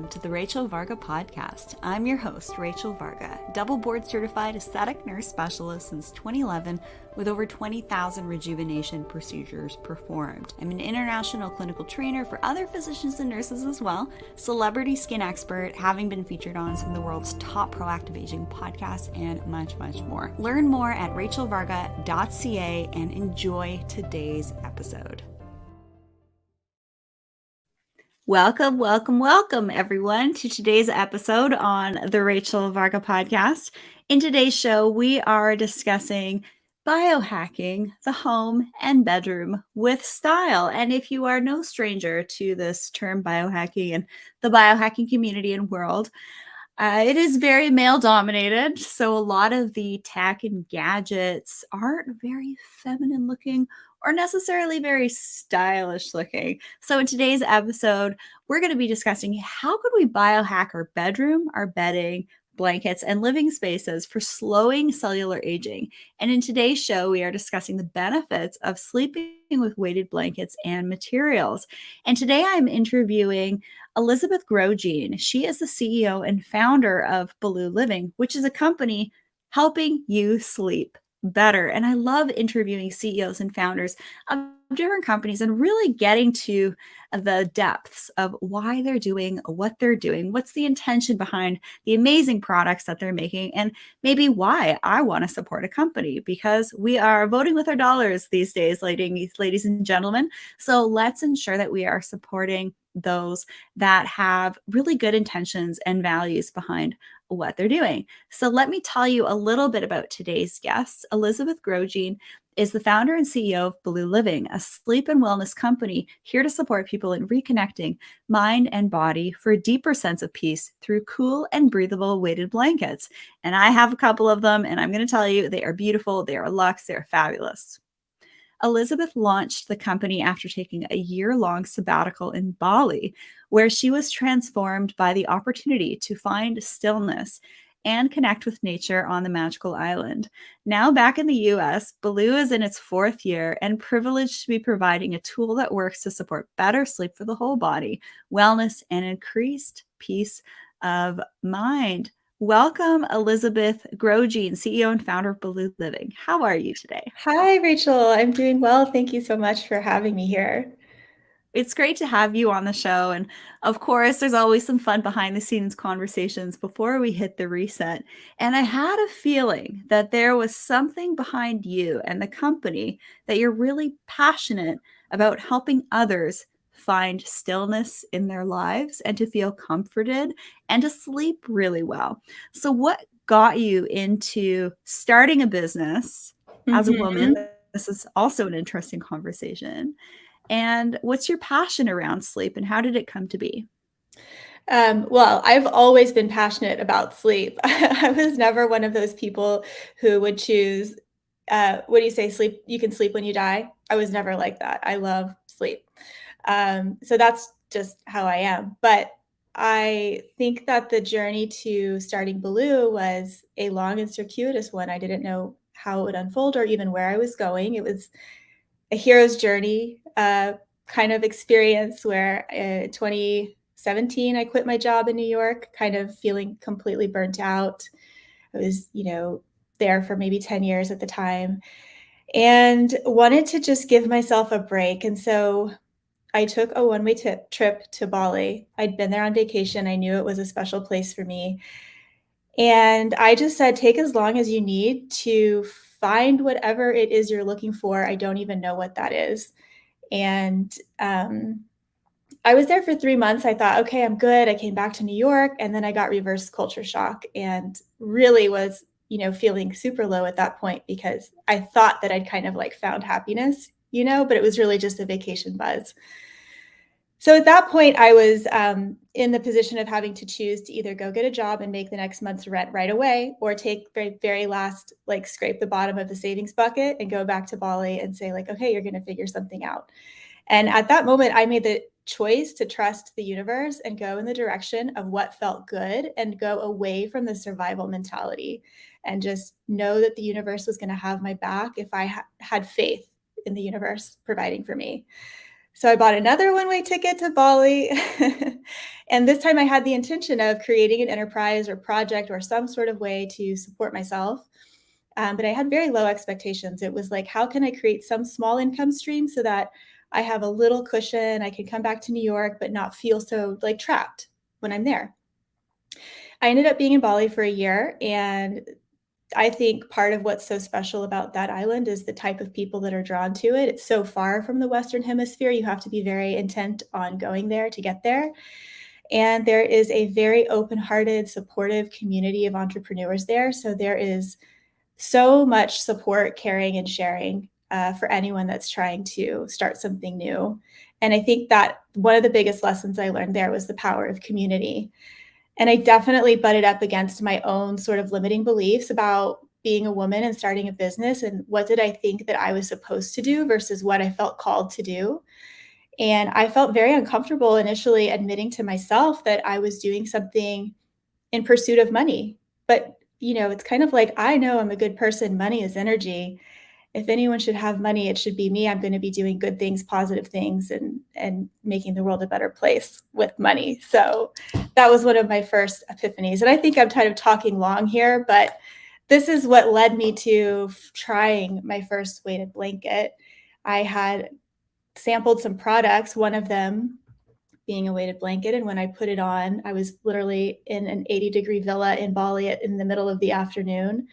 to the Rachel Varga podcast. I'm your host, Rachel Varga, double board certified aesthetic nurse specialist since 2011 with over 20,000 rejuvenation procedures performed. I'm an international clinical trainer for other physicians and nurses as well, celebrity skin expert, having been featured on some of the world's top proactive aging podcasts, and much, much more. Learn more at rachelvarga.ca and enjoy today's episode. Welcome, everyone, to today's episode on the Rachel Varga podcast. In today's show, we are discussing biohacking the home and bedroom with style. And if you are no stranger to this term biohacking and the biohacking community and world, it is very male dominated. So a lot of the tech and gadgets aren't very feminine looking or necessarily very stylish looking. So in today's episode, we're going to be discussing how could we biohack our bedroom, our bedding, blankets, and living spaces for slowing cellular aging. And in today's show, we are discussing the benefits of sleeping with weighted blankets and materials. And today I'm interviewing Elizabeth Grojean. She is the CEO and founder of Baloo Living, which is a company helping you sleep better. And I love interviewing CEOs and founders of different companies and really getting to the depths of why they're doing what they're doing, what's the intention behind the amazing products that they're making, and maybe why I want to support a company, because we are voting with our dollars these days, ladies and gentlemen. So let's ensure that we are supporting those that have really good intentions and values behind what they're doing. So let me tell you a little bit about today's guest. Elizabeth Grojean is the founder and CEO of Baloo Living, a sleep and wellness company here to support people in reconnecting mind and body for a deeper sense of peace through cool and breathable weighted blankets. And I have a couple of them, and I'm going to tell you, they are beautiful, they are luxe, they are fabulous. Elizabeth launched the company after taking a year-long sabbatical in Bali, where she was transformed by the opportunity to find stillness and connect with nature on the magical island. Now back in the US, Baloo is in its fourth year and privileged to be providing a tool that works to support better sleep for the whole body, wellness, and increased peace of mind. Welcome, Elizabeth Grojean, CEO and founder of Baloo Living. How are you today? Hi, Rachel. I'm doing well. Thank you so much for having me here. It's great to have you on the show. And of course, there's always some fun behind the scenes conversations before we hit the reset. And I had a feeling that there was something behind you and the company that you're really passionate about helping others find stillness in their lives and to feel comforted and to sleep really well. So, what got you into starting a business as a woman? This is also an interesting conversation. And what's your passion around sleep and how did it come to be? Well, I've always been passionate about sleep. I was never one of those people who would choose, what do you say, sleep, you can sleep when you die. I was never like that. I love sleep. So that's just how I am. But I think that the journey to starting Baloo was a long and circuitous one. I didn't know how it would unfold or even where I was going. It was a hero's journey kind of experience where 2017, I quit my job in New York, kind of feeling completely burnt out. I was, there for maybe 10 years at the time and wanted to just give myself a break. And so I took a one-way trip to Bali. I'd been there on vacation. I knew it was a special place for me. And I just said, take as long as you need to find whatever it is you're looking for. I don't even know what that is. And I was there for 3 months. I thought, okay, I'm good. I came back to New York, and then I got reverse culture shock and really was, feeling super low at that point because I thought that I'd kind of like found happiness, but it was really just a vacation buzz. So at that point, I was in the position of having to choose to either go get a job and make the next month's rent right away, or take very, very last, like scrape the bottom of the savings bucket and go back to Bali and say like, okay, you're going to figure something out. And at that moment, I made the choice to trust the universe and go in the direction of what felt good and go away from the survival mentality and just know that the universe was going to have my back if I had faith in the universe providing for me. So I bought another one-way ticket to Bali. And this time I had the intention of creating an enterprise or project or some sort of way to support myself. But I had very low expectations. It was like, how can I create some small income stream so that I have a little cushion? I can come back to New York, but not feel so like trapped when I'm there. I ended up being in Bali for a year, and I think part of what's so special about that island is the type of people that are drawn to it. It's so far from the Western Hemisphere. You have to be very intent on going there to get there. And there is a very open hearted, supportive community of entrepreneurs there. So there is so much support, caring, and sharing for anyone that's trying to start something new. And I think that one of the biggest lessons I learned there was the power of community. And I definitely butted up against my own sort of limiting beliefs about being a woman and starting a business, and what did I think that I was supposed to do versus what I felt called to do. And I felt very uncomfortable initially admitting to myself that I was doing something in pursuit of money. But, it's kind of like, I know I'm a good person. Money is energy. If anyone should have money, it should be me. I'm going to be doing good things, positive things, and making the world a better place with money. So that was one of my first epiphanies. And I think I'm kind of talking long here, but this is what led me to trying my first weighted blanket. I had sampled some products, one of them being a weighted blanket. And when I put it on, I was literally in an 80-degree villa in Bali in the middle of the afternoon.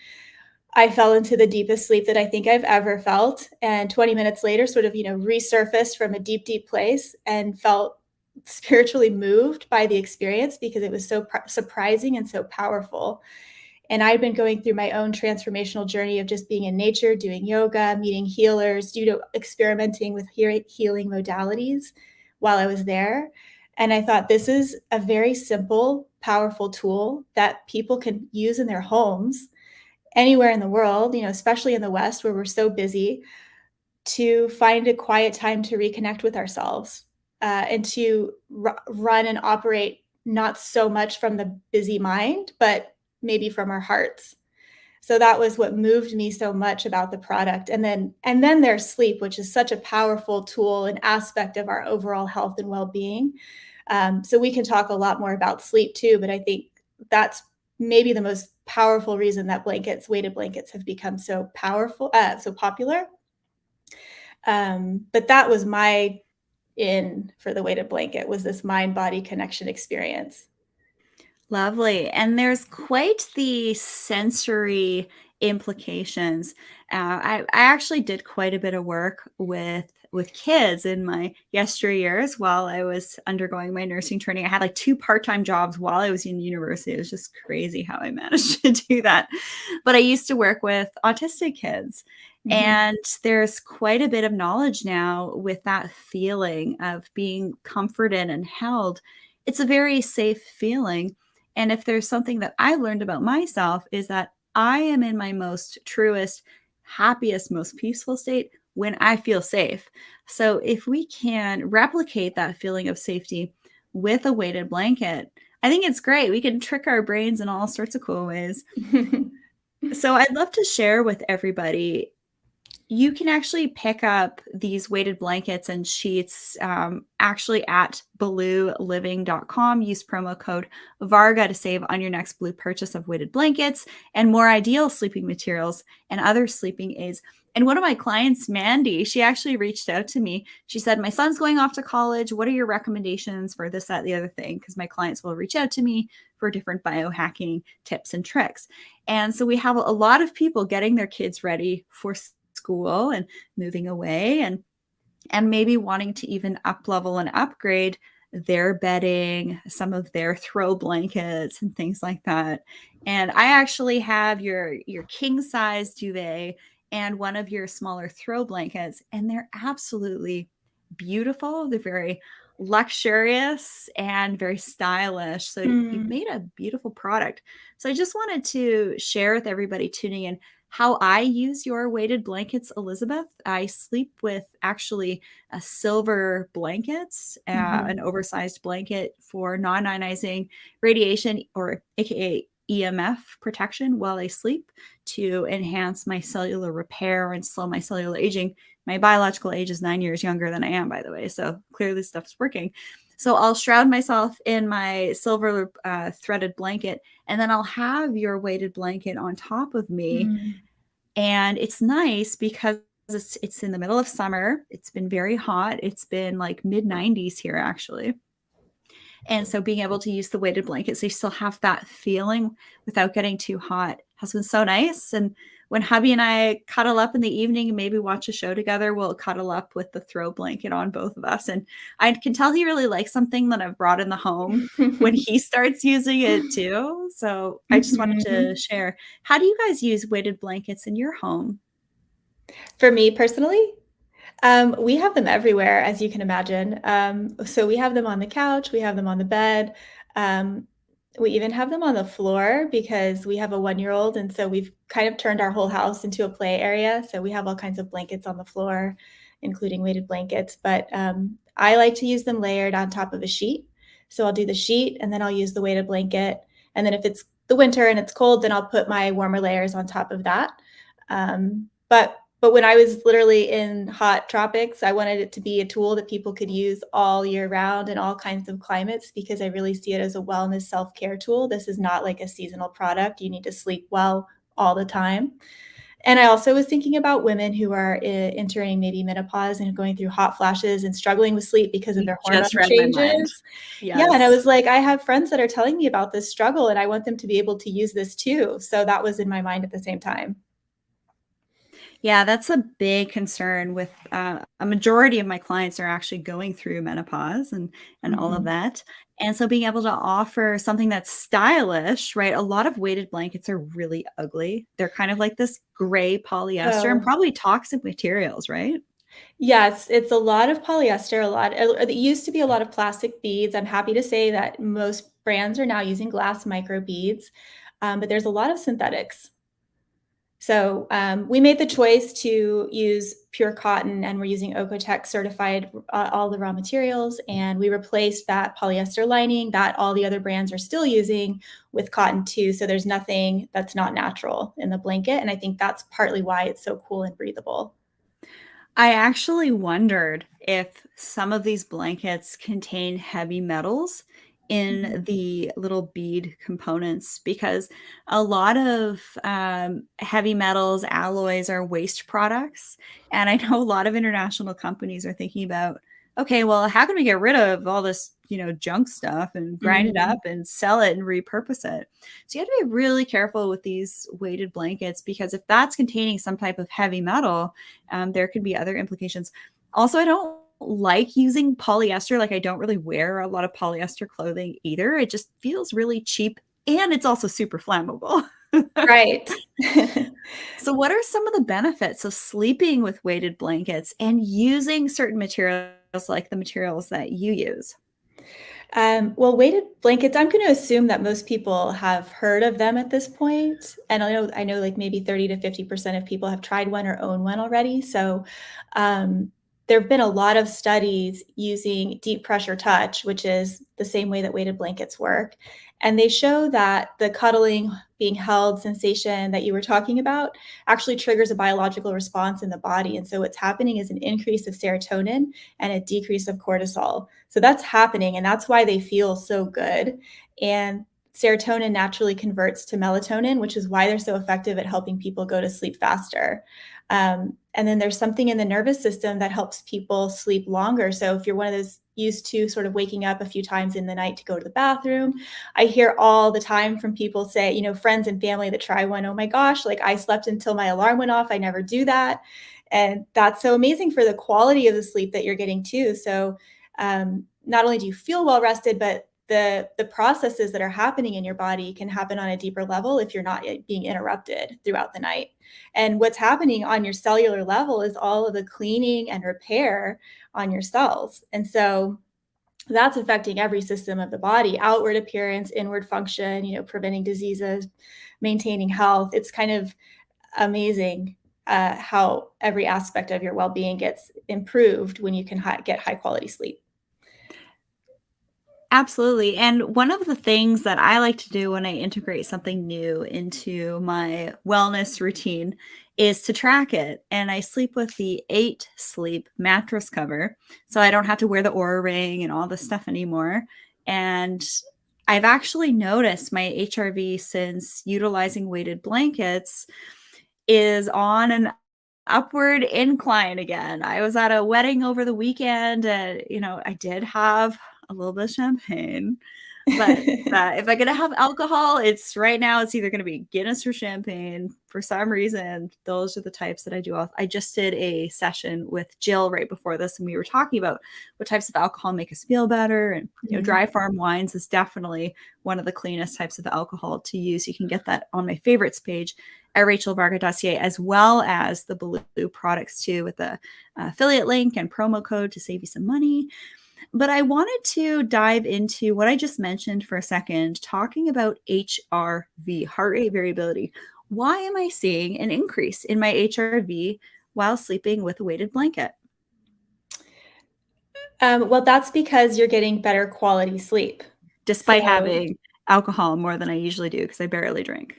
I fell into the deepest sleep that I think I've ever felt. And 20 minutes later, sort of, resurfaced from a deep, deep place and felt spiritually moved by the experience because it was so surprising and so powerful. And I've been going through my own transformational journey of just being in nature, doing yoga, meeting healers, experimenting with healing modalities while I was there. And I thought this is a very simple, powerful tool that people can use in their homes anywhere in the world, especially in the West where we're so busy, to find a quiet time to reconnect with ourselves and to run and operate not so much from the busy mind, but maybe from our hearts. So that was what moved me so much about the product. And then there's sleep, which is such a powerful tool and aspect of our overall health and well-being. So we can talk a lot more about sleep too, but I think that's maybe the most powerful reason that weighted blankets have become so powerful, so popular. But that was my in for the weighted blanket, was this mind-body connection experience. Lovely. And there's quite the sensory implications. I actually did quite a bit of work with kids in my yesteryears while I was undergoing my nursing training. I had like 2 part-time jobs while I was in university. It was just crazy how I managed to do that. But I used to work with autistic kids. And there's quite a bit of knowledge now with that feeling of being comforted and held. It's a very safe feeling. And if there's something that I learned about myself is that I am in my most truest, happiest, most peaceful state when I feel safe. So if we can replicate that feeling of safety with a weighted blanket, I think it's great. We can trick our brains in all sorts of cool ways. So I'd love to share with everybody. You can actually pick up these weighted blankets and sheets actually at balooliving.com. Use promo code VARGA to save on your next Blue purchase of weighted blankets and more ideal sleeping materials and other sleeping aids. And one of my clients, Mandy, she actually reached out to me. She said, my son's going off to college. What are your recommendations for this, that, the other thing? Because my clients will reach out to me for different biohacking tips and tricks. And so we have a lot of people getting their kids ready for school and moving away and maybe wanting to even up level and upgrade their bedding, some of their throw blankets and things like that. And I actually have your king size duvet and one of your smaller throw blankets, and they're absolutely beautiful. They're very luxurious and very stylish. So you've made a beautiful product. So I just wanted to share with everybody tuning in how I use your weighted blankets, Elizabeth. I sleep with actually a silver blankets, an oversized blanket for non-ionizing radiation, or AKA EMF protection while I sleep, to enhance my cellular repair and slow my cellular aging. My biological age is 9 years younger than I am, by the way. So clearly stuff's working. So I'll shroud myself in my silver threaded blanket, and then I'll have your weighted blanket on top of me. Mm. And it's nice because it's in the middle of summer. It's been very hot. It's been like mid 90s here, actually. And so being able to use the weighted blanket so you still have that feeling without getting too hot has been so nice. And when hubby and I cuddle up in the evening and maybe watch a show together, we'll cuddle up with the throw blanket on both of us. And I can tell he really likes something that I've brought in the home when he starts using it too. So I just wanted to Mhm. share. How do you guys use weighted blankets in your home? For me personally, we have them everywhere, as you can imagine. So we have them on the couch, we have them on the bed. Um, we even have them on the floor because we have a 1-year-old, and so we've kind of turned our whole house into a play area. So we have all kinds of blankets on the floor, including weighted blankets. But I like to use them layered on top of a sheet. So I'll do the sheet, and then I'll use the weighted blanket. And then if it's the winter and it's cold, then I'll put my warmer layers on top of that. But when I was literally in hot tropics, I wanted it to be a tool that people could use all year round in all kinds of climates because I really see it as a wellness self-care tool. This is not like a seasonal product. You need to sleep well all the time. And I also was thinking about women who are entering maybe menopause and going through hot flashes and struggling with sleep because of You their hormone just read my mind. changes. Yeah, and I Yes. was like, I have friends that are telling me about this struggle, and I want them to be able to use this too. So that was in my mind at the same time. Yeah, that's a big concern with a majority of my clients are actually going through menopause and all of Mhm. that. And so being able to offer something that's stylish, right? A lot of weighted blankets are really ugly. They're kind of like this gray polyester and Oh. probably toxic materials, right? Yes, it's a lot of polyester, a lot it used to be a lot of plastic beads. I'm happy to say that most brands are now using glass micro beads, but there's a lot of synthetics. So, we made the choice to use pure cotton, and we're using Oekotech certified, all the raw materials, and we replaced that polyester lining that all the other brands are still using with cotton too, so there's nothing that's not natural in the blanket, and I think that's partly why it's so cool and breathable. I actually wondered if some of these blankets contain heavy metals Mhm. in the little bead components because a lot of heavy metals, alloys are waste products. And I know a lot of international companies are thinking about, okay, well, how can we get rid of all this, junk stuff and grind it Mhm. up and sell it and repurpose it? So you have to be really careful with these weighted blankets because if that's containing some type of heavy metal, there could be other implications. Also, I don't like using polyester. Like, I don't really wear a lot of polyester clothing either. It just feels really cheap and it's also super flammable. Right. So, what are some of the benefits of sleeping with weighted blankets and using certain materials like the materials that you use? Well, weighted blankets, I'm gonna assume that most people have heard of them at this point, and I know, like, maybe 30 to 50% of people have tried one or own one already, so, um, there have been a lot of studies using deep pressure touch, which is the same way that weighted blankets work, and they show that the cuddling, being held sensation that you were talking about actually triggers a biological response in the body, and so what's happening is an increase of serotonin and a decrease of cortisol. So that's happening, and that's why they feel so good. And serotonin naturally converts to melatonin, which is why they're so effective at helping people go to sleep faster. And then there's something in the nervous system that helps people sleep longer. So if you're one of those used to sort of waking up a few times in the night to go to the bathroom, I hear all the time from people say, friends and family that try one, oh my gosh, like I slept until my alarm went off. I never do that. And that's so amazing for the quality of the sleep that you're getting too. So not only do you feel well rested, but the processes that are happening in your body can happen on a deeper level if you're not being interrupted throughout the night. And what's happening on your cellular level is all of the cleaning and repair on your cells. And so that's affecting every system of the body, outward appearance, inward function, preventing diseases, maintaining health. It's kind of amazing how every aspect of your well-being gets improved when you can get high quality sleep. Absolutely. And one of the things that I like to do when I integrate something new into my wellness routine is to track it. And I sleep with the 8 Sleep mattress cover, so I don't have to wear the Aura ring and all this stuff anymore. And I've actually noticed my HRV since utilizing weighted blankets is on an upward incline again. I was at a wedding over the weekend and, I did have a little bit of champagne, but if I'm gonna have alcohol, it's right now, it's either gonna be Guinness or champagne. For some reason, those are the types that I do. I just did a session with Jill right before this, and we were talking about what types of alcohol make us feel better. And dry farm wines is definitely one of the cleanest types of alcohol to use. You can get that on my favorites page at rachelvarga.ca, as well as the Baloo products too, with the affiliate link and promo code to save you some money. But I wanted to dive into what I just mentioned for a second, talking about HRV, heart rate variability. Why am I seeing an increase in my HRV while sleeping with a weighted blanket? Well, that's because you're getting better quality sleep. Despite So, having alcohol more than I usually do, because I barely drink.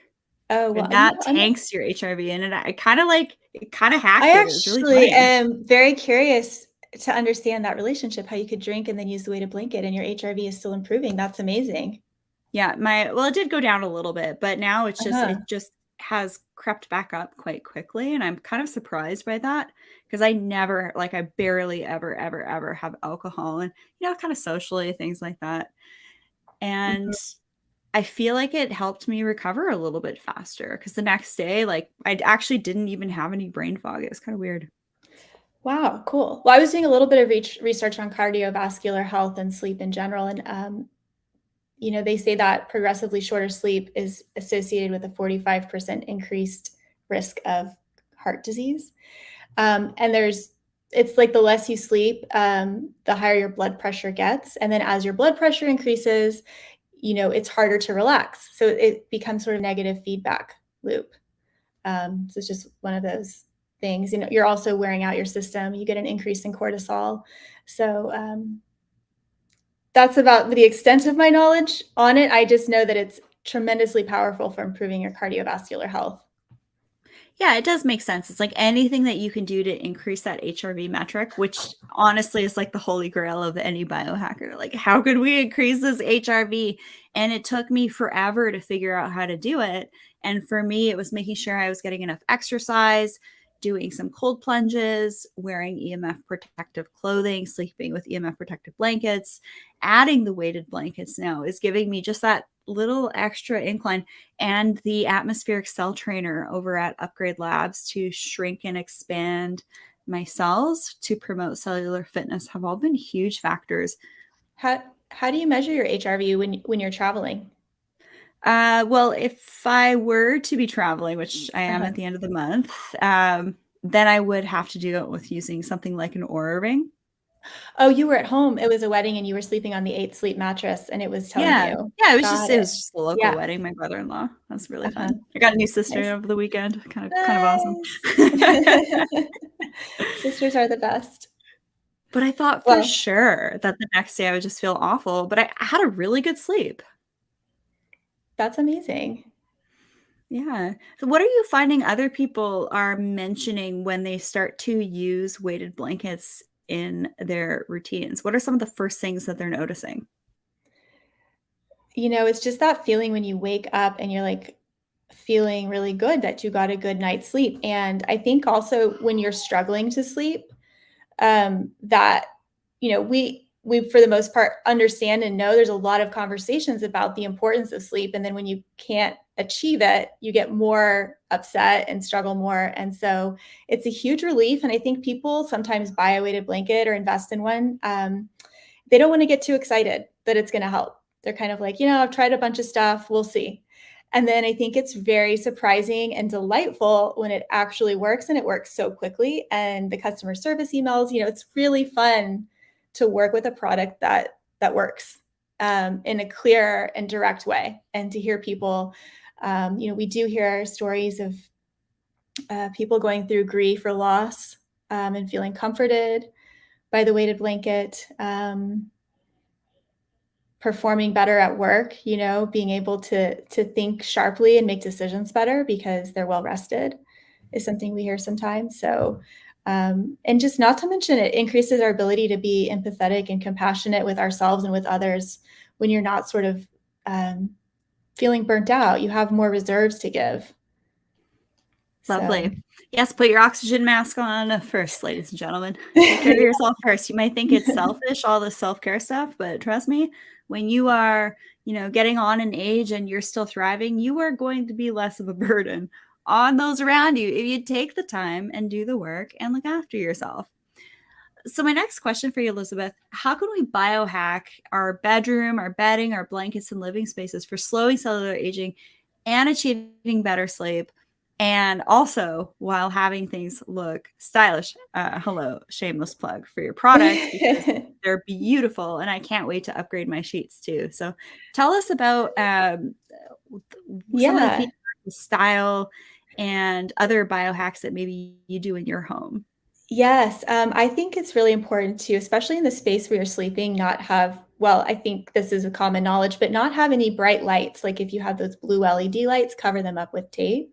oh, well, And that tanks your HRV, and I kind of hacked I it. It was really actually funny. am very curious to understand that relationship, how you could drink and then use the weighted blanket and your HRV is still improving. That's amazing. Yeah, it did go down a little bit, but now Uh-huh. it just has crept back up quite quickly, and I'm kind of surprised by that because I barely ever have alcohol, and kind of socially, things like that. And Mhm. I feel like it helped me recover a little bit faster because the next day, like, I actually didn't even have any brain fog. It was kind of weird. Wow, cool. Well, I was doing a little bit of research on cardiovascular health and sleep in general, and they say that progressively shorter sleep is associated with a 45% increased risk of heart disease. And it's like the less you sleep, the higher your blood pressure gets. And then as your blood pressure increases, it's harder to relax. So it becomes sort of negative feedback loop. So it's just one of those things. You're also wearing out your system. You get an increase in cortisol. So that's about the extent of my knowledge on it. I just know that it's tremendously powerful for improving your cardiovascular health. Yeah, it does make sense. It's like anything that you can do to increase that HRV metric, which honestly is like the holy grail of any biohacker. Like, how could we increase this HRV? And it took me forever to figure out how to do it. And for me, it was making sure I was getting enough exercise, doing some cold plunges, wearing EMF protective clothing, sleeping with EMF protective blankets. Adding the weighted blankets now is giving me just that little extra incline, and the atmospheric cell trainer over at Upgrade Labs to shrink and expand my cells to promote cellular fitness have all been huge factors. How do you measure your HRV when you're traveling? Well, if I were to be traveling, which I am Uh-huh. at the end of the month, then I would have to do it with using something like an Aura ring. Oh, you were at home. It was a wedding and you were sleeping on the 8 sleep mattress and it was telling Yeah. you. Yeah, Got it it. was just a local Yeah. wedding, my brother-in-law. That's really Uh-huh. fun. I got a new sister Nice. over the weekend. Kind of awesome. Nice. Sisters are the best. But I thought for Well, sure that the next day I would just feel awful, but I had a really good sleep. that's amazing. Yeah. So what are you finding other people are mentioning when they start to use weighted blankets in their routines? What are some of the first things that they're noticing? It's just that feeling when you wake up and you're like feeling really good that you got a good night's sleep. And I think also when you're struggling to sleep, that we for the most part understand and know there's a lot of conversations about the importance of sleep, and then when you can't achieve it you get more upset and struggle more, and so it's a huge relief. And I think people sometimes buy a weighted blanket or invest in one. They don't want to get too excited that it's going to help. They're kind of like, I've tried a bunch of stuff, we'll see. And then I think it's very surprising and delightful when it actually works, and it works so quickly. And the customer service emails, it's really fun to work with a product that works in a clear and direct way. And to hear people, we do hear stories of people going through grief or loss, and feeling comforted by the weighted blanket. Performing better at work, being able to think sharply and make decisions better because they're well rested. is something we hear sometimes. So, and just not to mention, it increases our ability to be empathetic and compassionate with ourselves and with others when you're not sort of um, feeling burnt out. You have more reserves to give. So, Lovely. Yes, put your oxygen mask on first, ladies and gentlemen. Take care of yourself first. You might think it's selfish, all the self-care stuff, but trust me, when you are, getting on in age and you're still thriving, you are going to be less of a burden on those around you if you take the time and do the work and look after yourself. So my next question for you, Elizabeth, how can we biohack our bedroom, our bedding, our blankets, and living spaces for slowing cellular aging and achieving better sleep? And also while having things look stylish. Hello, shameless plug for your products because they're beautiful and I can't wait to upgrade my sheets too. So tell us about some of the yeah. features, the style, and other biohacks that maybe you do in your home. Yes, I think it's really important to, especially in the space where you're sleeping, not have, well, I think this is a common knowledge, but not have any bright lights. Like if you have those blue LED lights, cover them up with tape.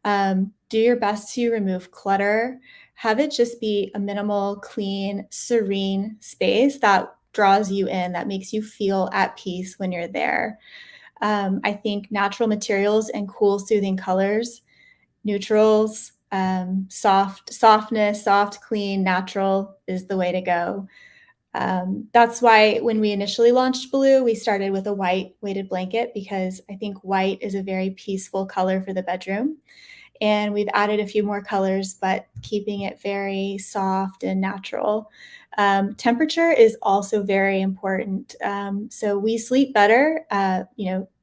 Do your best to remove clutter. Have it just be a minimal, clean, serene space that draws you in, that makes you feel at peace when you're there. I think natural materials and cool, soothing colors, neutrals, softness, soft, clean, natural is the way to go. That's why when we initially launched Baloo, we started with a white weighted blanket because I think white is a very peaceful color for the bedroom. And we've added a few more colors, but keeping it very soft and natural. Temperature is also very important. So we sleep better.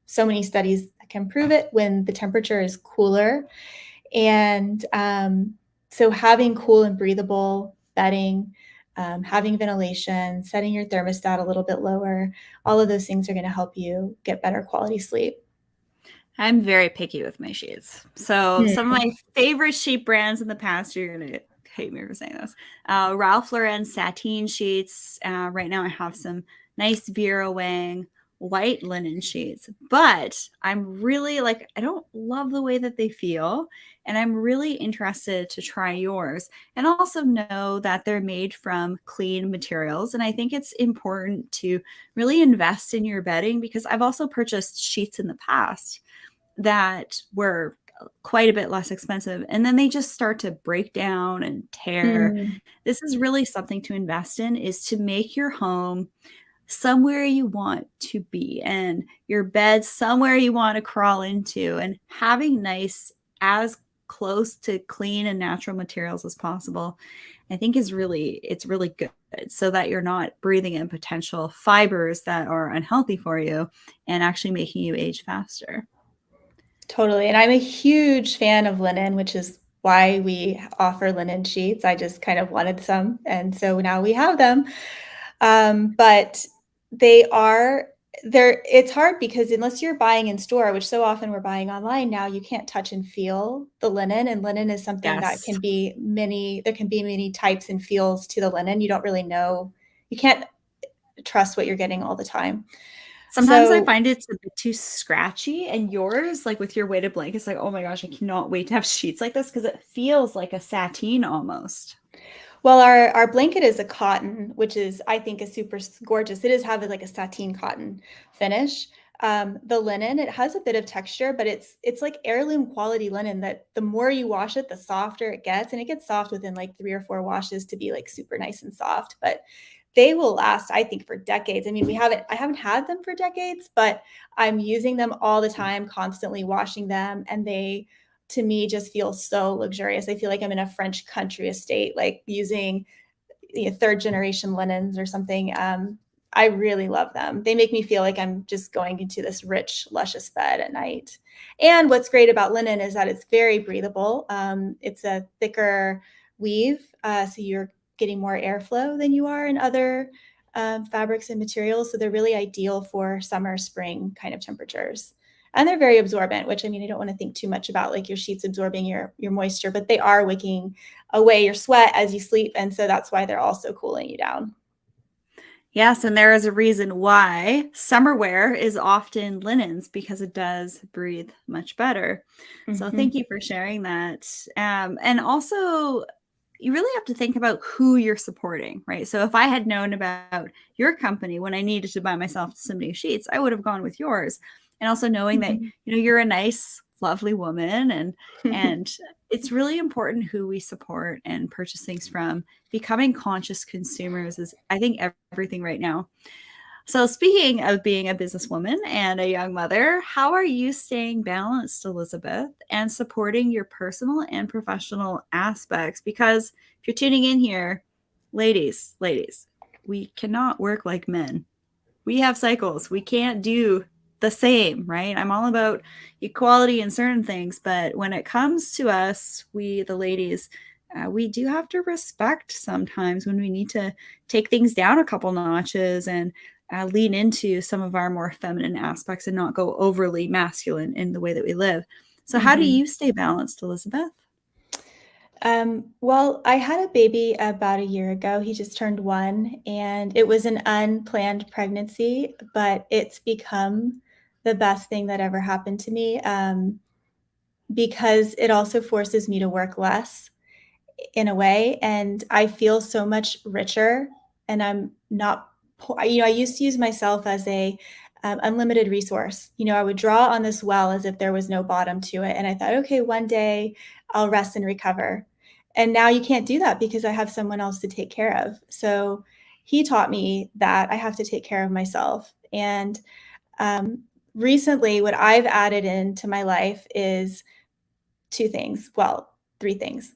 So many studies can prove it when the temperature is cooler, and so having cool and breathable bedding, having ventilation, setting your thermostat a little bit lower, all of those things are going to help you get better quality sleep. I'm very picky with my sheets. So some of my favorite sheet brands in the past, you're gonna hate me for saying this. Ralph Lauren sateen sheets. Right now I have some nice Vera Wang white linen sheets, but I'm really like, I don't love the way that they feel. And I'm really interested to try yours and also know that they're made from clean materials. And I think it's important to really invest in your bedding because I've also purchased sheets in the past that were quite a bit less expensive. And then they just start to break down and tear. Mm. This is really something to invest in is to make your home somewhere you want to be and your bed somewhere you want to crawl into and having nice as close to clean and natural materials as possible. I think it's really good so that you're not breathing in potential fibers that are unhealthy for you and actually making you age faster. Totally. And I'm a huge fan of linen, which is why we offer linen sheets. I just kind of wanted some. And so now we have them. But they are there. It's hard because unless you're buying in store, which so often we're buying online now, you can't touch and feel the linen. And linen is something that Yes. can be there can be many types and feels to the linen. You don't really know, you can't trust what you're getting all the time. Sometimes I So find it's a bit too scratchy, and yours, like with your weighted blankets, like, oh my gosh, I cannot wait to have sheets like this because it feels like a sateen almost. well, our blanket is a cotton, which is, I think, is super gorgeous. It is having like a sateen cotton finish. The linen, it has a bit of texture, but it's like heirloom quality linen that the more you wash it, the softer it gets, and it gets soft within like 3 or 4 washes to be like super nice and soft. But they will last, I think, for decades. I mean, I haven't had them for decades, but I'm using them all the time, constantly washing them, and they to me just feel so luxurious. I feel like I'm in a French country estate, like using third generation linens or something. I really love them. They make me feel like I'm just going into this rich, luscious bed at night. And what's great about linen is that it's very breathable. It's a thicker weave, so you're getting more airflow than you are in other fabrics and materials. So they're really ideal for summer, spring kind of temperatures. And they're very absorbent, which I mean, I don't want to think too much about like your sheets absorbing your moisture, but they are wicking away your sweat as you sleep. And so that's why they're also cooling you down. Yes, and there is a reason why summer wear is often linens because it does breathe much better. So Mhm. thank you for sharing that. And also, you really have to think about who you're supporting, right? So if I had known about your company when I needed to buy myself some new sheets, I would have gone with yours. And also knowing that, Mhm. you're a nice, lovely woman, and it's really important who we support and purchase things from. Becoming conscious consumers is, I think, everything right now. So, speaking of being a businesswoman and a young mother, how are you staying balanced, Elizabeth, and supporting your personal and professional aspects? Because if you're tuning in here, ladies, we cannot work like men. We have cycles. We can't do the same, right? I'm all about equality in certain things, but when it comes to us, the ladies, we do have to respect sometimes when we need to take things down a couple notches and lean into some of our more feminine aspects and not go overly masculine in the way that we live. So, how do Mhm. you stay balanced, Elizabeth? Well, I had a baby about a year ago. He just turned 1, and it was an unplanned pregnancy, but it's become the best thing that ever happened to me, because it also forces me to work less in a way, and I feel so much richer, and I'm not po I used to use myself as a, unlimited resource. I would draw on this well as if there was no bottom to it, and I thought, "Okay, one day I'll rest and recover." And now you can't do that because I have someone else to take care of. So, he taught me that I have to take care of myself, and, um, recently, what I've added into my life is 2 things, well, 3 things.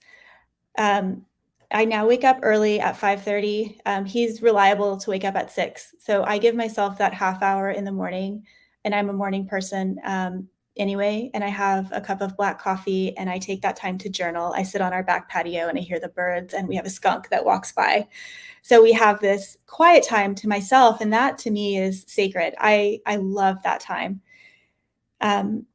Um, I now wake up early at 5:30. He's reliable to wake up at 6. So I give myself that half hour in the morning, and I'm a morning person, anyway, and I have a cup of black coffee, and I take that time to journal. I sit on our back patio, and I hear the birds, and we have a skunk that walks by. So we have this quiet time to myself, and that to me is sacred. I love that time. Um,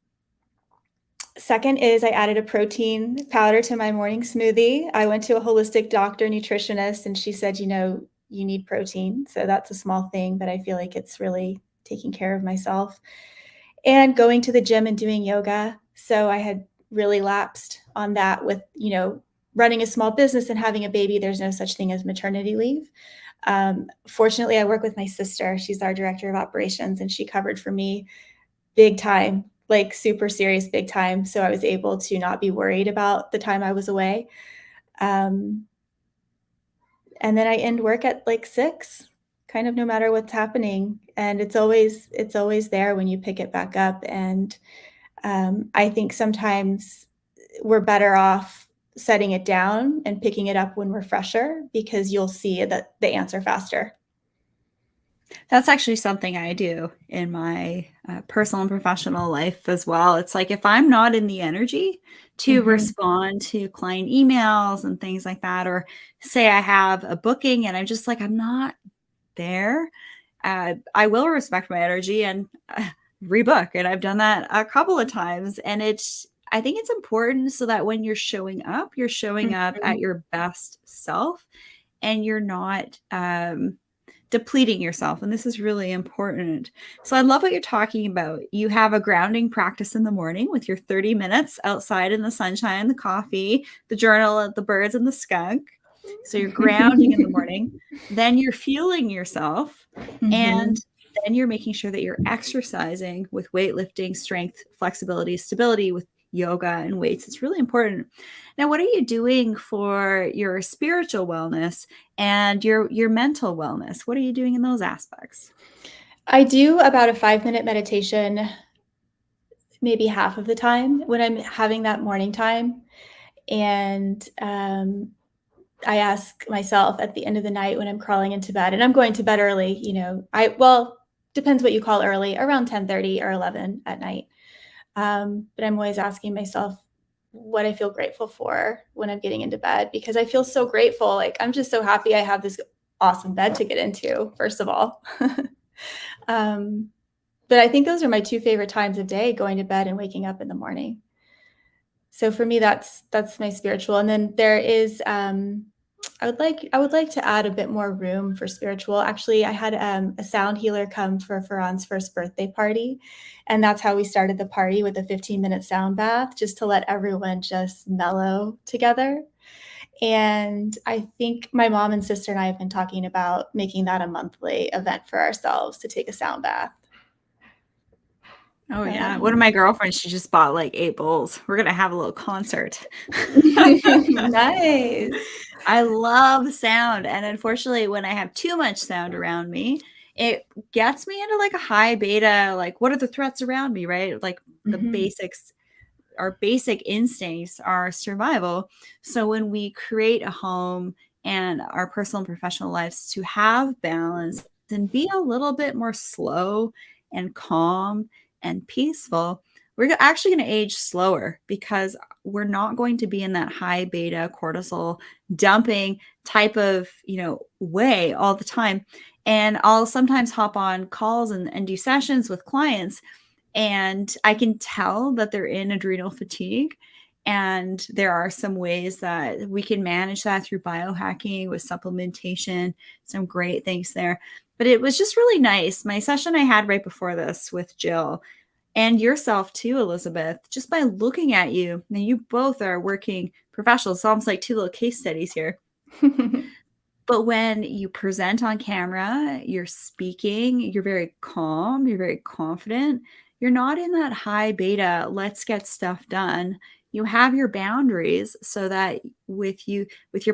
Second is I added a protein powder to my morning smoothie. I went to a holistic doctor, nutritionist, and she said, you need protein. So that's a small thing, but I feel like it's really taking care of myself. And going to the gym and doing yoga. So I had really lapsed on that with, running a small business and having a baby. There's no such thing as maternity leave. Fortunately, I work with my sister. She's our director of operations, and she covered for me big time, like super serious big time. So I was able to not be worried about the time I was away. Um, and then I end work at like 6, kind of no matter what's happening. And it's always there when you pick it back up. And I think sometimes we're better off setting it down and picking it up when we're fresher because you'll see that the answer faster. That's actually something I do in my personal and professional life as well. It's like if I'm not in the energy to Mhm. respond to client emails and things like that, or say I have a booking and I'm just like, I'm not there, I will respect my energy and rebook. And I've done that a couple of times. And I think it's important so that when you're showing up at Mhm. your best self and you're not, depleting yourself. And this is really important. So I love what you're talking about. You have a grounding practice in the morning with your 30 minutes outside in the sunshine, the coffee, the journal, the birds, and the skunk. So you're grounding in the morning. Then you're fueling yourself. And Mhm. then you're making sure that you're exercising with weightlifting, strength, flexibility, stability, with yoga and weights. It's really important. Now, what are you doing for your spiritual wellness and your mental wellness? What are you doing in those aspects? I do about a 5-minute meditation maybe half of the time when I'm having that morning time. And I ask myself at the end of the night when I'm crawling into bed, and I'm going to bed early, depends what you call early, around 10:30 or 11 at night. But I'm always asking myself what I feel grateful for when I'm getting into bed because I feel so grateful. Like I'm just so happy I have this awesome bed to get into, first of all. um, but I think those are my 2 favorite times of day, going to bed and waking up in the morning. So for me, that's my spiritual. And then there is I would like to add a bit more room for spiritual. Actually, I had a sound healer come for Farhan's first birthday party, and that's how we started the party, with a 15-minute sound bath, just to let everyone just mellow together. And I think my mom and sister and I have been talking about making that a monthly event for ourselves, to take a sound bath. Oh yeah. One of Um, my girlfriends, she just bought like 8 bowls. We're gonna have a little concert. Nice. I love sound, and unfortunately, when I have too much sound around me, it gets me into like a high beta, like, what are the threats around me, right? Like the Mhm. basics, our basic instincts are survival. So when we create a home and our personal and professional lives to have balance and be a little bit more slow and calm and peaceful, we're actually going to age slower because we're not going to be in that high beta cortisol dumping type of, way all the time. And I'll sometimes hop on calls and do sessions with clients, and I can tell that they're in adrenal fatigue. And there are some ways that we can manage that through biohacking with supplementation, some great things there. But it was just really nice. My session I had right before this with Jill, and yourself too, Elizabeth, just by looking at you, and you both are working professionals, it's almost like 2 little case studies here. But when you present on camera, you're speaking, you're very calm, you're very confident. You're not in that high beta, let's get stuff done. You have your boundaries so that with your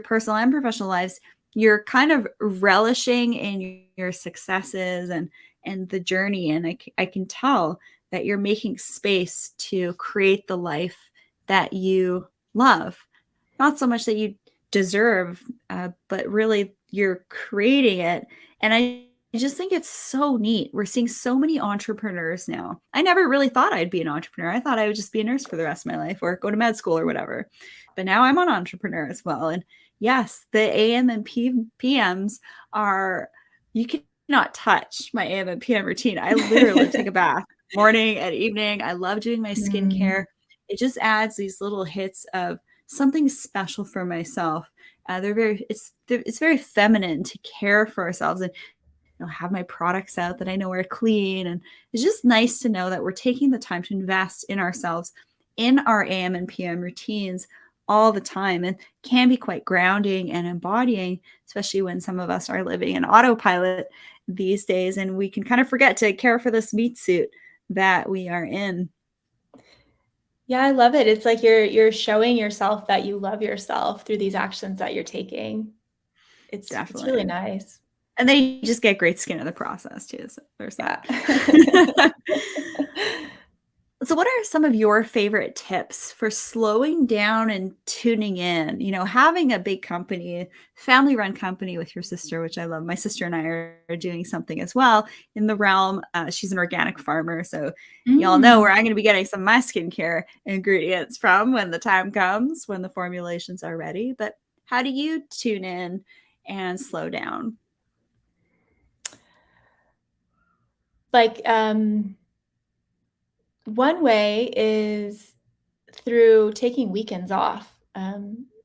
personal and professional lives, you're kind of relishing in your successes and the journey. And I can tell that you're making space to create the life that you love. Not so much that you deserve, but really you're creating it. And I just think it's so neat. We're seeing so many entrepreneurs now. I never really thought I'd be an entrepreneur. I thought I would just be a nurse for the rest of my life or go to med school or whatever. But now I'm an entrepreneur as well. And yes, the AM and PMs are, you cannot touch my AM and PM routine. I literally take a bath morning and evening. I love doing my Mm. skincare. It just adds these little hits of something special for myself. It's very feminine to care for ourselves and have my products out that I know are clean. And it's just nice to know that we're taking the time to invest in ourselves in our AM and PM routines all the time, and can be quite grounding and embodying, especially when some of us are living in autopilot these days and we can kind of forget to care for this meat suit that we are in. Yeah, I love it. It's like you're showing yourself that you love yourself through these actions that you're taking. It's really Definitely. nice. And they just get great skin in the process too. So there's Yeah. that. So what are some of your favorite tips for slowing down and tuning in? Having a big company, family run company with your sister, which I love. My sister and I are doing something as well in the realm. She's an organic farmer. So y'all know Mm. where I'm going to be getting some of my skincare ingredients from when the time comes, when the formulations are ready. But how do you tune in and slow down? Like, one way is through taking weekends off.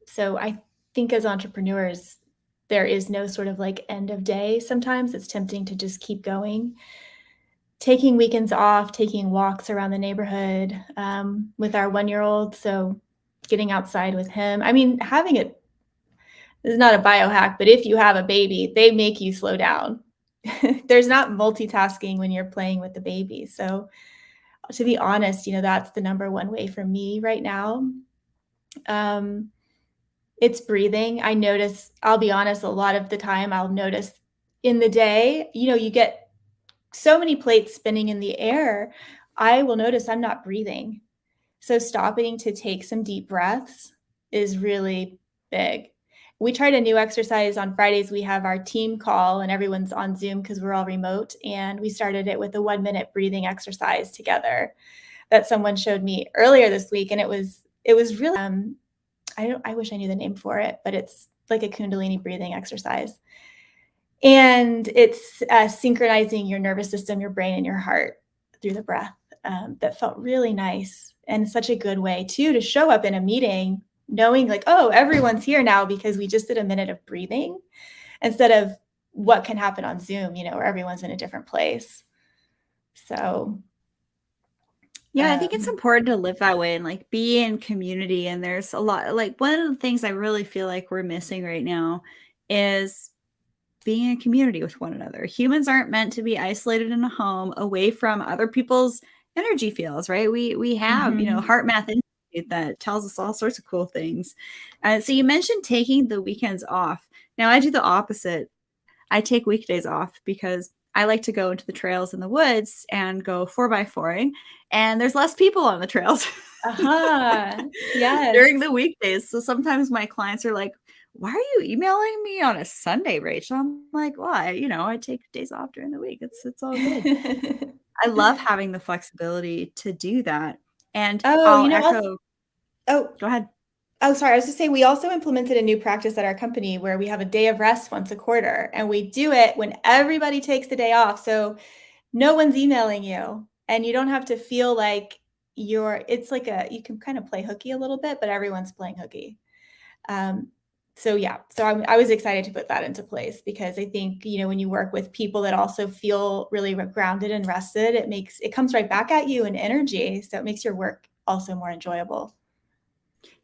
So I think as entrepreneurs, there is no sort of like end of day. Sometimes it's tempting to just keep going. Taking weekends off, taking walks around the neighborhood, with our 1-year-old, so getting outside with him. I mean, having it this is not a biohack, but if you have a baby, they make you slow down. There's not multitasking when you're playing with the baby. So, to be honest, that's the number one way for me right now. Um, it's breathing. I'll be honest, a lot of the time I'll notice in the day, you get so many plates spinning in the air. I will notice I'm not breathing. So stopping to take some deep breaths is really big. We tried a new exercise on Fridays. We have our team call and everyone's on Zoom because we're all remote. And we started it with a 1-minute breathing exercise together that someone showed me earlier this week. And it was really I wish I knew the name for it, but it's like a Kundalini breathing exercise. And it's synchronizing your nervous system, your brain, and your heart through the breath. That felt really nice and such a good way too to show up in a meeting knowing like, oh, everyone's here now because we just did a minute of breathing instead of what can happen on Zoom, where everyone's in a different place. So, Yeah, I think it's important to live that way and like be in community. And there's a lot, like one of the things I really feel like we're missing right now is being in community with one another. Humans aren't meant to be isolated in a home away from other people's energy fields, right? We have, mhm. Heart Math Institute that tells us all sorts of cool things. So you mentioned taking the weekends off. Now I do the opposite. I take weekdays off because I like to go into the trails in the woods and go 4x4ing, and there's less people on the trails Aha. Yes. during the weekdays. So sometimes my clients are like, "Why are you emailing me on a Sunday, Rachel?" I'm like, "Well, I take days off during the week. It's all good." I love having the flexibility to do that. And Oh, I'll also, echo. oh, Go ahead. oh, sorry. I was just saying we also implemented a new practice at our company where we have a day of rest once a quarter, and we do it when everybody takes the day off. So no one's emailing you, and you don't have to feel like it's like you can kind of play hooky a little bit, but everyone's playing hooky. Um, so yeah, so I was excited to put that into place because I think, when you work with people that also feel really grounded and rested, it comes right back at you in energy. So it makes your work also more enjoyable.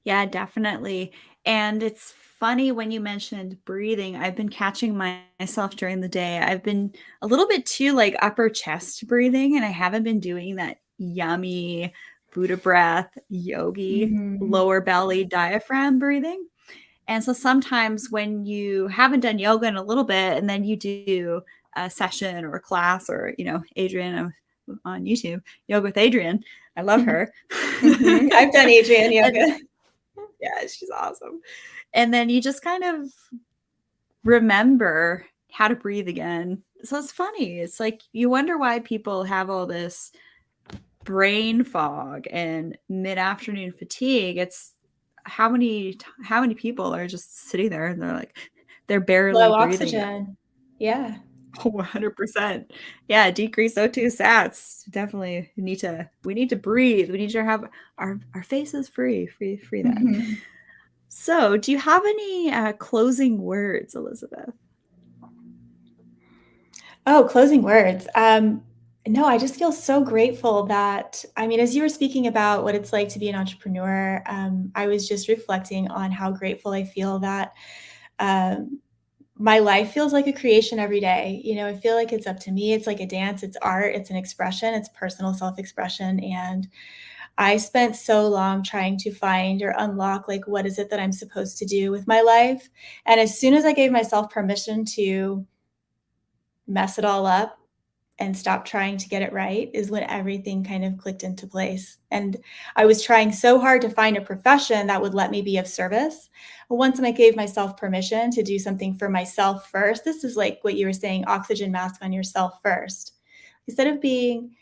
Yeah, definitely. And it's funny when you mentioned breathing. I've been catching myself during the day. I've been a little bit too like upper chest breathing, and I haven't been doing that yummy Buddha breath, yogi, Mhm. lower belly diaphragm breathing. And so sometimes when you haven't done yoga in a little bit and then you do a session or a class or, Adrienne on YouTube, Yoga with Adrienne, I love her. Mhm. I've done Adrian And yoga. yeah, she's awesome. And then you just kind of remember how to breathe again. So it's funny. It's like you wonder why people have all this brain fog and mid-afternoon fatigue. It's how many people are just sitting there and they're barely Low breathing at oxygen. Yeah. 100%. Yeah, decreased O2 sats. Definitely we need to breathe. We need to have our faces free that. Mhm. So, do you have any closing words, Elizabeth? Oh, closing words. No, I just feel so grateful that, I mean, as you were speaking about what it's like to be an entrepreneur, I was just reflecting on how grateful I feel that um, my life feels like a creation every day. I feel like it's up to me. It's like a dance, it's art, it's an expression, it's personal self expression. And I spent so long trying to find or unlock, like, what is it that I'm supposed to do with my life? And as soon as I gave myself permission to mess it all up and stop trying to get it right is when everything kind of clicked into place. And I was trying so hard to find a profession that would let me be of service. But once I gave myself permission to do something for myself first, this is like what you were saying, oxygen mask on yourself first. Instead of being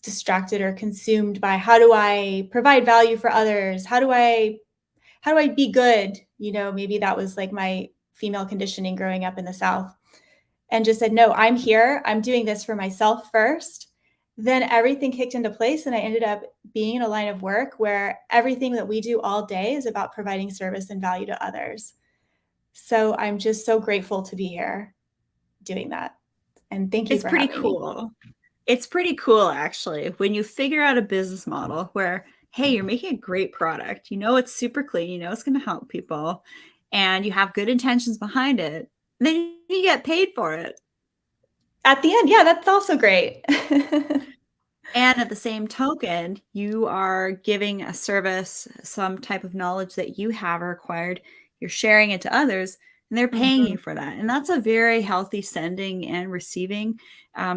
distracted or consumed by how do I provide value for others? How do I be good? Maybe that was like my female conditioning growing up in the South, and just said, no, I'm here. I'm doing this for myself first. Then everything kicked into place. And I ended up being in a line of work where everything that we do all day is about providing service and value to others. So I'm just so grateful to be here doing that. And thank you It's for pretty having me. cool. It's pretty cool actually when you figure out a business model where, hey, you're making a great product. It's super clean, it's going to help people, and you have good intentions behind it. Then you get paid for it. At the end, yeah, that's also great. And at the same token, you are giving a service, some type of knowledge that you have or acquired, you're sharing it to others, and they're paying Mhm. you for that. And that's a very healthy sending and receiving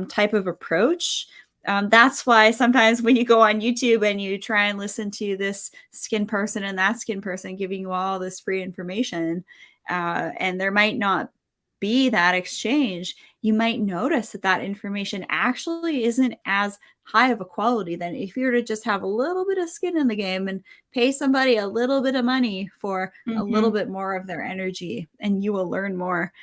type of approach. That's why sometimes when you go on YouTube and you try and listen to this skin person and that skin person giving you all this free information, and there might not be that exchange, you might notice that that information actually isn't as high of a quality than if you were to just have a little bit of skin in the game and pay somebody a little bit of money for a little Mhm. bit more of their energy, and you will learn more.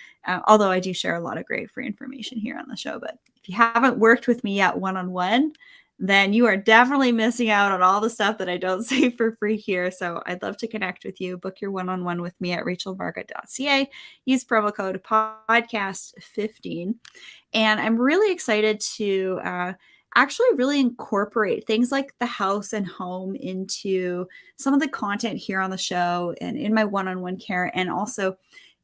Although I do share a lot of great free information here on the show, but if you haven't worked with me yet one-on-one, then you are definitely missing out on all the stuff that I don't say for free here. So I'd love to connect with you. Book your one-on-one with me at rachelvarga.ca. Use promo code podcast15. And I'm really excited to actually really incorporate things like the house and home into some of the content here on the show and in my one-on-one care and also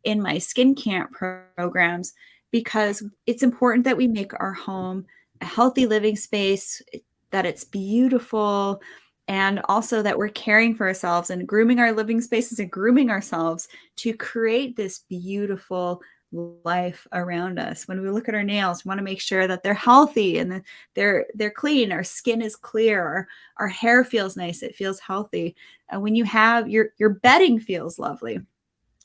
in my skin camp programs, because it's important that we make our home a healthy living space, that it's beautiful, and also that we're caring for ourselves and grooming our living spaces and grooming ourselves to create this beautiful life around us. When we look at our nails, we want to make sure that they're healthy and that they're clean, our skin is clear, our hair feels nice, it feels healthy. And when you have your bedding feels lovely.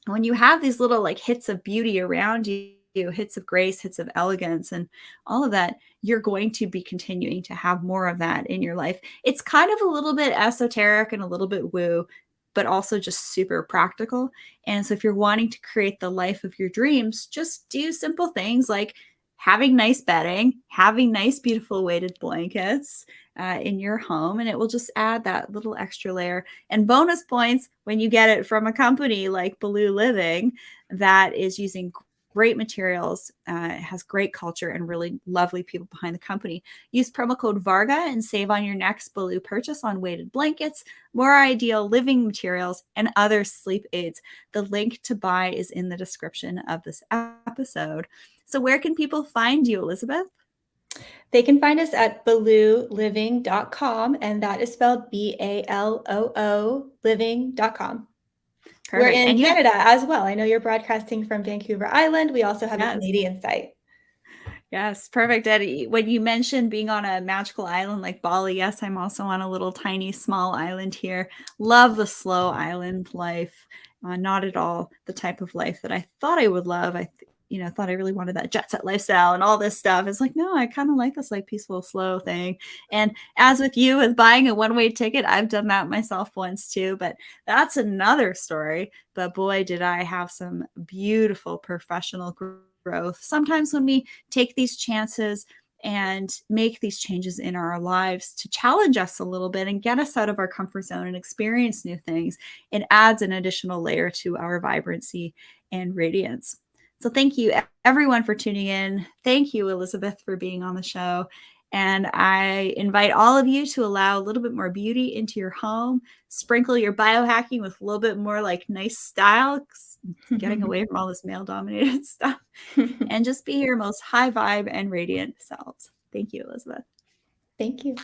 When you have these little like hits of beauty around you, hits of grace, hits of elegance, and all of that, you're going to be continuing to have more of that in your life. It's kind of a little bit esoteric and a little bit woo, but also just super practical. And so if you're wanting to create the life of your dreams, just do simple things like having nice bedding, having nice, beautiful weighted blankets in your home, and it will just add that little extra layer. And bonus points when you get it from a company like Baloo Living that is using great materials, has great culture, and really lovely people behind the company. Use promo code Varga and save on your next Baloo purchase on weighted blankets, more ideal living materials, and other sleep aids. The link to buy is in the description of this episode. So where can people find you, Elizabeth? They can find us at balooliving.com, and that is spelled BALOO living.com. We're Perfect. in And you have, Canada as well. I know you're broadcasting from Vancouver Island. We also have a yes. Canadian site. Yes, perfect, Eddie. When you mentioned being on a magical island like Bali, yes, I'm also on a little tiny small island here. Love the slow island life. Not at all the type of life that I thought I would love. Thought I really wanted that jet set lifestyle and all this stuff. It's like, no, I kind of like this like peaceful, slow thing. And as with you with buying a one-way ticket, I've done that myself once too, but that's another story. But boy, did I have some beautiful professional growth. Sometimes when we take these chances and make these changes in our lives to challenge us a little bit and get us out of our comfort zone and experience new things, it adds an additional layer to our vibrancy and radiance. So thank you everyone for tuning in. Thank you, Elizabeth, for being on the show. And I invite all of you to allow a little bit more beauty into your home, sprinkle your biohacking with a little bit more like nice style, getting away from all this male dominated stuff, and just be your most high vibe and radiant selves. Thank you, Elizabeth. Thank you.